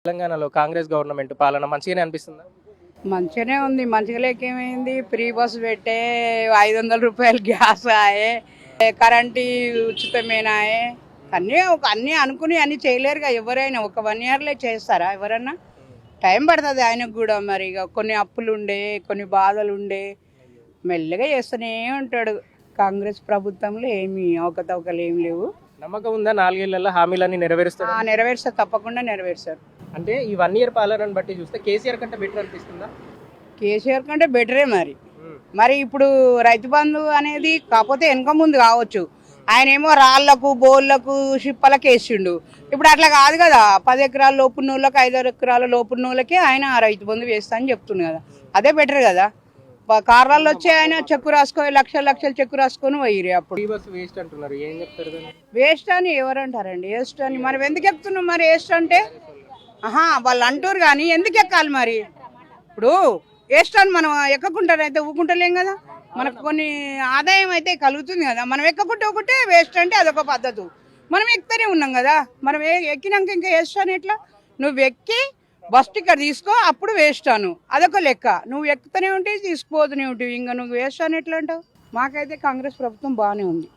తెలంగాణలో కాంగ్రెస్ గవర్నమెంట్ పాలన మంచిగానే అనిపిస్తుందా? మంచిగానే ఉంది. మంచిగా లేకేమైంది, ఫ్రీ బస్సు పెట్టే, 500 రూపాయలు గ్యాస్ ఆయే, కరెంటు ఉచితమేనాయే. అన్నీ అనుకుని అన్ని చేయలేరుగా ఎవరైనా. ఒక 1 ఇయర్లో చేస్తారా ఎవరన్నా? టైం పడుతుంది ఆయనకు కూడా. మరి ఇక కొన్ని అప్పులు ఉండే, కొన్ని బాధలు ఉండే, మెల్లగా చేస్తూనే ఉంటాడు. కాంగ్రెస్ ప్రభుత్వంలో ఏమి అవకతవకలు ఏమి లేవు. నమ్మకం ఉందా 4 ఏళ్లలో హామీలన్నీ నెరవేరుస్తారు? నెరవేరుస్తారు, తప్పకుండా నెరవేరుస్తారు. అంటే ఈ 1 ఇయర్ పాలనను బట్టి చూస్తే కేసీఆర్ కంటే బెటర్ అనిపిస్తుందా? కేసీఆర్ కంటే బెటరే. మరి ఇప్పుడు రైతు బంధు అనేది కాకపోతే వెనక ముందు కావచ్చు. ఆయన ఏమో రాళ్లకు, బోళ్లకు, షిప్పలకు వేసిండు. ఇప్పుడు అట్లా కాదు కదా. 10 ఎకరాల లోపున్న వాళ్ళకి, 5 ఎకరాల లోపున్న వాళ్ళకి ఆయన రైతు బంధు వేస్తా అని చెప్తుంది కదా. అదే బెటర్ కదా. కార్లలో వచ్చి ఆయన చెక్కు రాసుకొని లక్షలు చెక్కు రాసుకొని పోయిరి. అప్పుడు ఫ్రీ బస్ వేస్ట్ అంటున్నారు, ఏం చెప్తారు దాన్ని? వేస్ట్ అని ఎవరంటారండి? వేస్ట్ అని మనం ఎందుకు ఎక్కుతున్నాం మరి? వేస్ట్ అంటే వాళ్ళు అంటారు కానీ ఎందుకు ఎక్కాలి మరి? ఇప్పుడు వేస్ట్ అని మనం ఎక్కకుంటారైతే ఊకుంటలేం కదా. మనకు కొన్ని ఆదాయం అయితే కలుగుతుంది కదా. మనం ఎక్కకుంటే ఒకటే వేస్ట్ అంటే అదొక పద్ధతి. మనం ఎక్కుతూనే ఉన్నాం కదా. మనం ఎక్కినాక ఇంకా వేస్ట్ అని ఎట్లా? నువ్వు ఎక్కి బస్ టికెట్ తీసుకో, అప్పుడు వేస్ట్ అను, అదొక లెక్క. నువ్వు ఎక్కుతూనే ఉంటే తీసుకుపోతూనే ఉంటావు, ఇంకా నువ్వు వేస్ట్ అని ఎట్లా అంటావు? మాకైతే కాంగ్రెస్ ప్రభుత్వం బాగానే ఉంది.